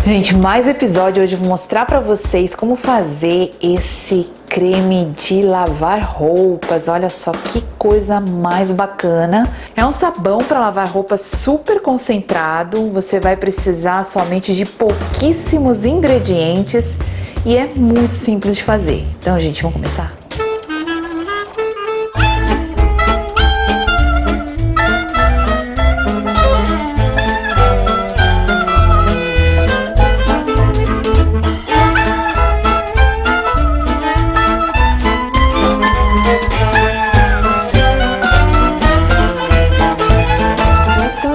Gente, mais um episódio. Hoje eu vou mostrar pra vocês como fazer esse creme de lavar roupas. Olha só que coisa mais bacana. É um sabão para lavar roupas super concentrado. Você vai precisar somente de pouquíssimos ingredientes e é muito simples de fazer. Então, gente, vamos começar?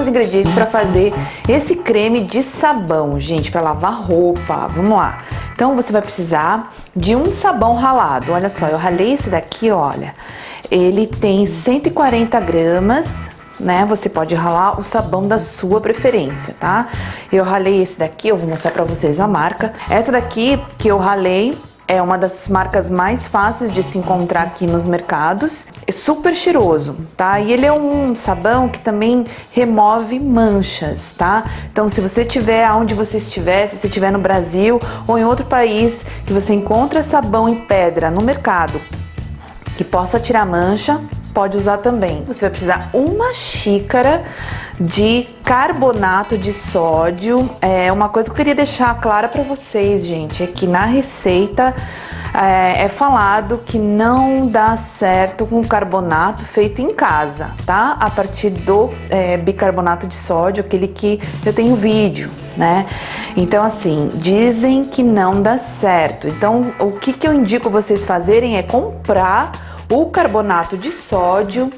Ingredientes para fazer esse creme de sabão, gente, para lavar roupa. Vamos lá. Então você vai precisar de um sabão ralado. Olha só, eu ralei esse daqui, olha. Ele tem 140 gramas, né? Você pode ralar o sabão da sua preferência, tá? Eu ralei esse daqui, eu vou mostrar para vocês a marca. Essa daqui que eu ralei é uma das marcas mais fáceis de se encontrar aqui nos mercados. É super cheiroso, tá? E ele é um sabão que também remove manchas, tá? Então, se você tiver onde você estiver, se você estiver no Brasil ou em outro país que você encontra sabão em pedra no mercado que possa tirar mancha, pode usar também. Você vai precisar uma xícara de carbonato de sódio. Uma coisa que eu queria deixar clara para vocês, gente, é que na receita é falado que não dá certo com carbonato feito em casa, tá? A partir do bicarbonato de sódio, aquele que eu tenho vídeo, né? Então, assim, dizem que não dá certo. Então, o que eu indico vocês fazerem é comprar o carbonato de sódio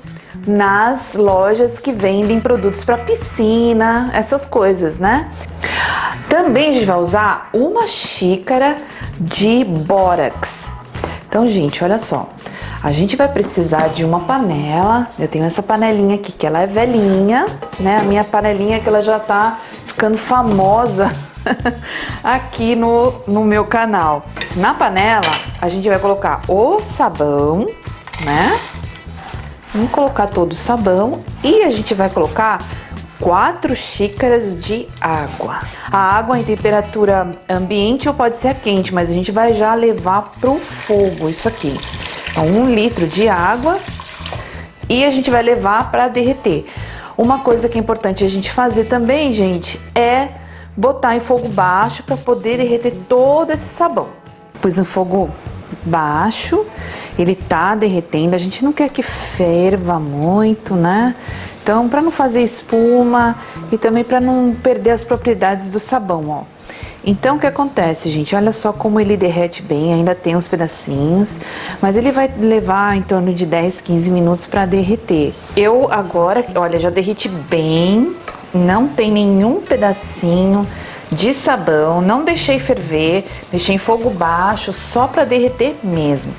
nas lojas que vendem produtos para piscina, essas coisas, né? Também a gente vai usar uma xícara de bórax. Então, gente, olha só. A gente vai precisar de uma panela. Eu tenho essa panelinha aqui, que ela é velhinha, né? A minha panelinha que ela já tá ficando famosa aqui no meu canal. Na panela, a gente vai colocar o sabão, né? Vamos colocar todo o sabão e a gente vai colocar 4 xícaras de água. A água em temperatura ambiente ou pode ser a quente, mas a gente vai já levar pro fogo isso aqui. Então, 1 litro de água e a gente vai levar para derreter. Uma coisa que é importante a gente fazer também, gente, é botar em fogo baixo para poder derreter todo esse sabão. Pus em fogo baixo, ele tá derretendo, a gente não quer que ferva muito, né? Então, para não fazer espuma e também para não perder as propriedades do sabão, ó. Então, o que acontece, gente? Olha só como ele derrete bem, ainda tem uns pedacinhos, mas ele vai levar em torno de 10, 15 minutos para derreter. Eu agora, olha, já derreti bem, não tem nenhum pedacinho de sabão, não deixei ferver, deixei em fogo baixo só para derreter mesmo.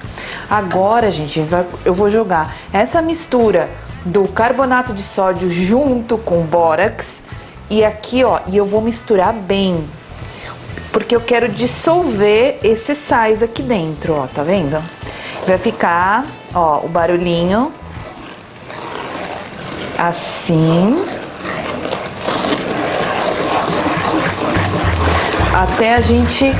Agora, gente, eu vou jogar essa mistura do carbonato de sódio junto com o bórax e aqui, ó, e eu vou misturar bem, porque eu quero dissolver esses sais aqui dentro, ó, tá vendo? Vai ficar, ó, o barulhinho assim, até a gente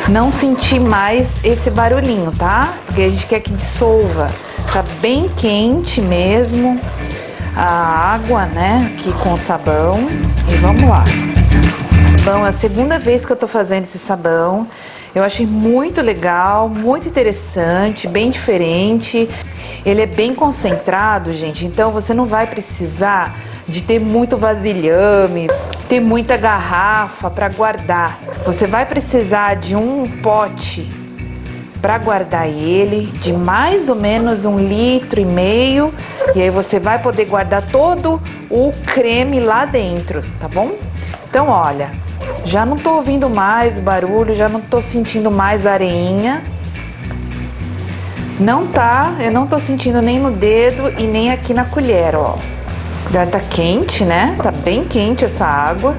não sentir mais esse barulhinho, tá? Porque a gente quer que dissolva. Tá bem quente mesmo a água, né? Aqui com o sabão. E vamos lá. Bom, é a segunda vez que eu tô fazendo esse sabão. Eu achei muito legal, muito interessante, bem diferente. Ele é bem concentrado, gente, então você não vai precisar de ter muito vasilhame, ter muita garrafa para guardar. Você vai precisar de um pote para guardar ele, de mais ou menos 1,5 litro, e aí você vai poder guardar todo o creme lá dentro, tá bom? Então, olha, já não tô ouvindo mais o barulho, já não tô sentindo mais a areinha. Eu não tô sentindo nem no dedo e nem aqui na colher, ó. Já tá quente, né? Tá bem quente essa água.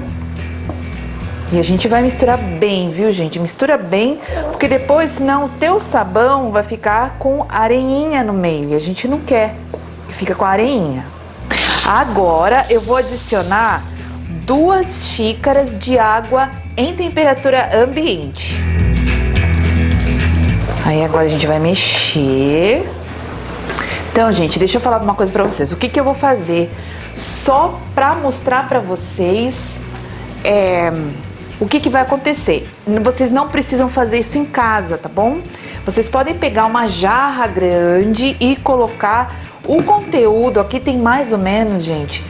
E a gente vai misturar bem, viu, gente? Mistura bem, porque depois, senão o teu sabão vai ficar com areinha no meio. E a gente não quer que fica com areinha. Agora eu vou adicionar 2 xícaras de água em temperatura ambiente. Aí agora a gente vai mexer. Então, gente, deixa eu falar uma coisa pra vocês. O que eu vou fazer só pra mostrar pra vocês o que vai acontecer. Vocês não precisam fazer isso em casa, tá bom? Vocês podem pegar uma jarra grande e colocar o conteúdo. Aqui tem mais ou menos, gente,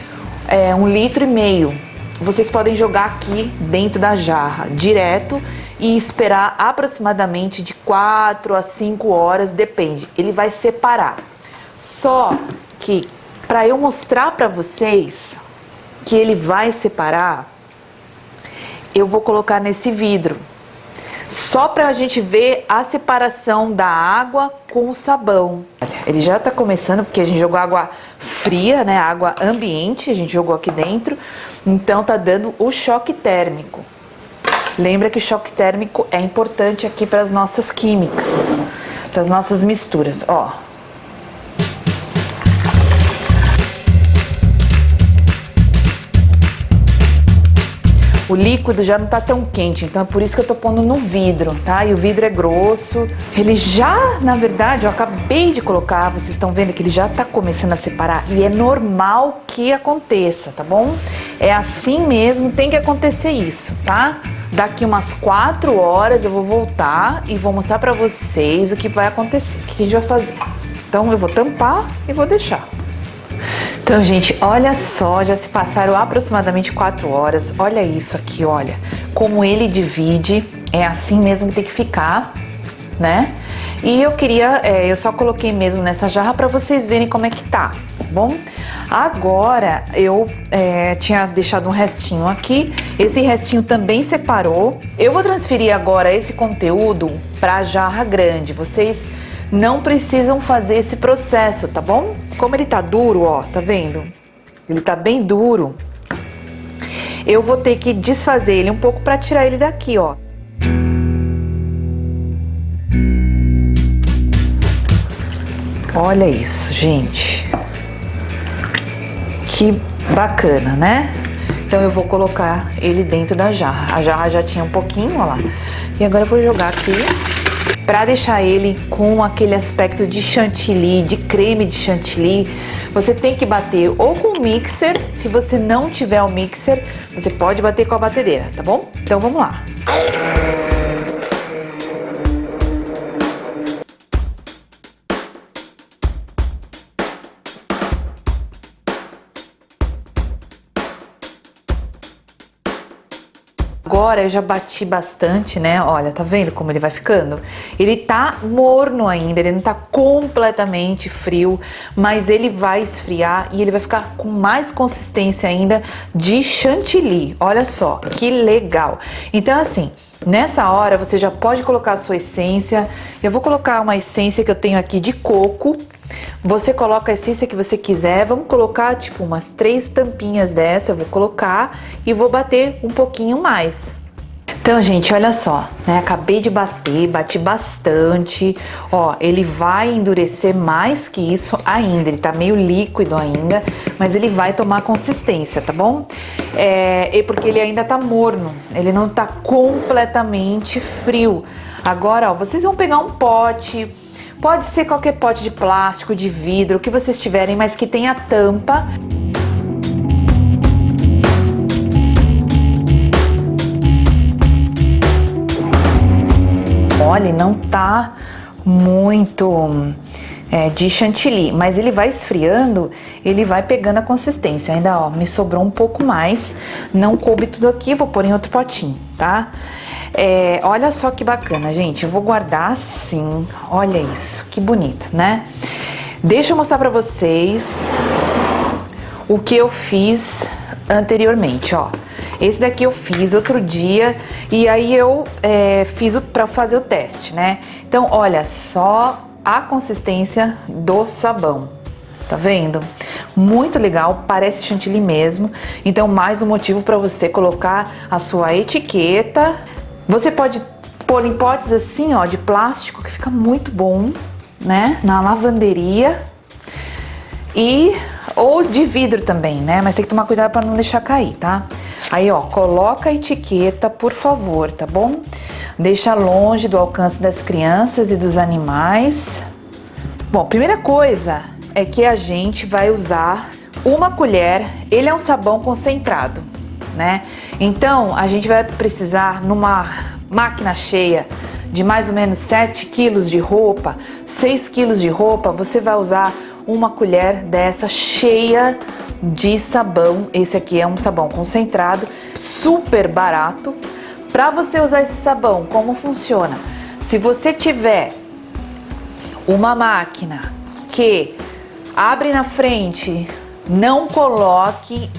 1,5 litro. Vocês podem jogar aqui dentro da jarra, direto, e esperar aproximadamente de 4 a 5 horas, depende. Ele vai separar. Só que, para eu mostrar para vocês que ele vai separar, eu vou colocar nesse vidro. Só pra gente ver a separação da água com o sabão. Ele já tá começando, porque a gente jogou água fria, né? Água ambiente, a gente jogou aqui dentro. Então tá dando o choque térmico. Lembra que o choque térmico é importante aqui para as nossas químicas, para as nossas misturas, ó. O líquido já não tá tão quente, então é por isso que eu tô pondo no vidro, tá? E o vidro é grosso. Ele já, na verdade, eu acabei de colocar, vocês estão vendo que ele já tá começando a separar. E é normal que aconteça, tá bom? É assim mesmo, tem que acontecer isso, tá? Daqui umas 4 horas eu vou voltar e vou mostrar pra vocês o que vai acontecer, o que a gente vai fazer. Então eu vou tampar e vou deixar. Então, gente, olha só, já se passaram aproximadamente 4 horas. Olha isso aqui, olha. Como ele divide, é assim mesmo que tem que ficar, né? E eu eu só coloquei mesmo nessa jarra pra vocês verem como é que tá bom? Agora, eu tinha deixado um restinho aqui. Esse restinho também separou. Eu vou transferir agora esse conteúdo pra jarra grande. Vocês não precisam fazer esse processo, tá bom? Como ele tá duro, ó, tá vendo? Ele tá bem duro. Eu vou ter que desfazer ele um pouco pra tirar ele daqui, ó. Olha isso, gente. Que bacana, né? Então eu vou colocar ele dentro da jarra. A jarra já tinha um pouquinho, ó lá. E agora eu vou jogar aqui, para deixar ele com aquele aspecto de chantilly, de creme de chantilly. Você tem que bater ou com o mixer. Se você não tiver o mixer, você pode bater com a batedeira, tá bom? Então vamos lá. Agora eu já bati bastante, né? Olha, tá vendo como ele vai ficando? Ele tá morno ainda, ele não tá completamente frio, mas ele vai esfriar e ele vai ficar com mais consistência ainda de chantilly. Olha só, que legal! Então, assim, nessa hora você já pode colocar a sua essência. Eu vou colocar uma essência que eu tenho aqui de coco. Você coloca a essência que você quiser. Vamos colocar tipo umas 3 tampinhas dessa. Eu vou colocar e vou bater um pouquinho mais. Então, gente, olha só, né? Acabei de bater, bati bastante. Ó, ele vai endurecer mais que isso ainda. Ele tá meio líquido ainda, mas ele vai tomar consistência, tá bom? Porque ele ainda tá morno. Ele não tá completamente frio. Agora, ó, vocês vão pegar um pote. Pode ser qualquer pote de plástico, de vidro, o que vocês tiverem, mas que tenha tampa. Olha, não tá muito de chantilly, mas ele vai esfriando, ele vai pegando a consistência. Ainda, ó, me sobrou um pouco mais, não coube tudo aqui, vou pôr em outro potinho, tá? Olha só que bacana, gente. Eu vou guardar assim. Olha isso, que bonito, né? Deixa eu mostrar pra vocês o que eu fiz anteriormente, ó. Esse daqui eu fiz outro dia e aí eu fiz pra fazer o teste, né? Então, olha só a consistência do sabão. Tá vendo? Muito legal, parece chantilly mesmo. Então, mais um motivo para você colocar a sua etiqueta. Você pode pôr em potes assim, ó, de plástico, que fica muito bom, né? Na lavanderia. Ou de vidro também, né? Mas tem que tomar cuidado para não deixar cair, tá? Aí, ó, coloca a etiqueta, por favor, tá bom? Deixa longe do alcance das crianças e dos animais. Bom, primeira coisa é que a gente vai usar uma colher, ele é um sabão concentrado, né? Então, a gente vai precisar, numa máquina cheia de mais ou menos 7 quilos de roupa, 6 quilos de roupa, você vai usar uma colher dessa cheia de sabão. Esse aqui é um sabão concentrado, super barato. Para você usar esse sabão, como funciona? Se você tiver uma máquina que abre na frente, não coloque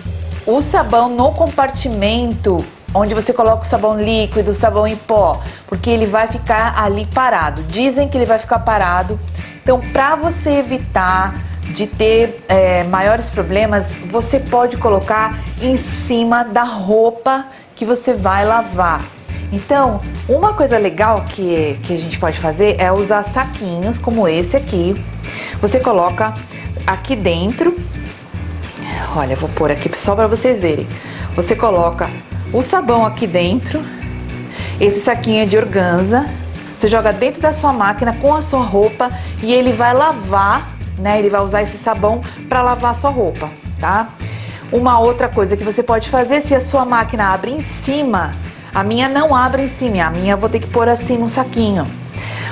o sabão no compartimento onde você coloca o sabão líquido, o sabão em pó, porque ele vai ficar ali parado. Dizem que ele vai ficar parado. Então, para você evitar de ter maiores problemas, você pode colocar em cima da roupa que você vai lavar. Então, uma coisa legal que a gente pode fazer é usar saquinhos como esse aqui. Você coloca aqui dentro, olha, vou pôr aqui só para vocês verem. Você coloca o sabão aqui dentro, esse saquinho é de organza, você joga dentro da sua máquina com a sua roupa e ele vai lavar, né? Ele vai usar esse sabão para lavar a sua roupa, tá? Uma outra coisa que você pode fazer, se a sua máquina abre em cima, a minha não abre em cima, a minha eu vou ter que pôr assim no saquinho.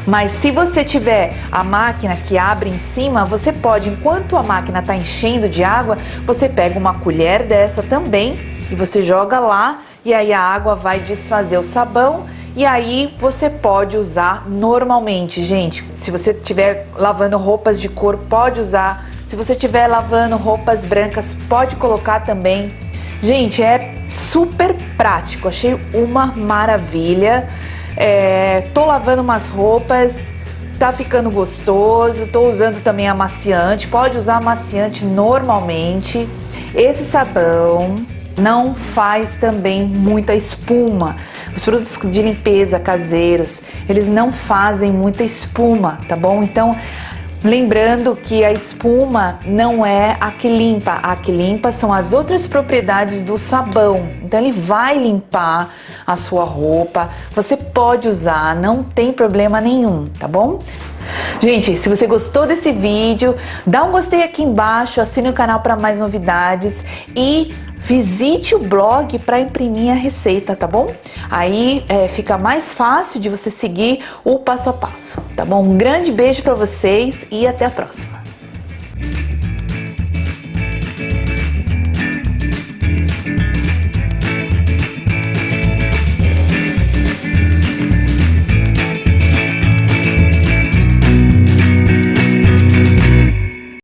Mas se você tiver a máquina que abre em cima, você pode, enquanto a máquina está enchendo de água, você pega uma colher dessa também e você joga lá e aí a água vai desfazer o sabão e aí você pode usar normalmente, gente. Se você estiver lavando roupas de cor, pode usar. Se você estiver lavando roupas brancas, pode colocar também. Gente, é super prático, achei uma maravilha. Tô lavando umas roupas, tá ficando gostoso. Tô usando também amaciante, pode usar amaciante normalmente. Esse sabão não faz também muita espuma. Os produtos de limpeza caseiros, eles não fazem muita espuma, tá bom? Então, lembrando que a espuma não é a que limpa. A que limpa são as outras propriedades do sabão. Então, ele vai limpar a sua roupa. Você pode usar, não tem problema nenhum, tá bom? Gente, se você gostou desse vídeo, dá um gostei aqui embaixo, assine o canal para mais novidades e visite o blog para imprimir a receita, tá bom? Aí fica mais fácil de você seguir o passo a passo, tá bom? Um grande beijo para vocês e até a próxima!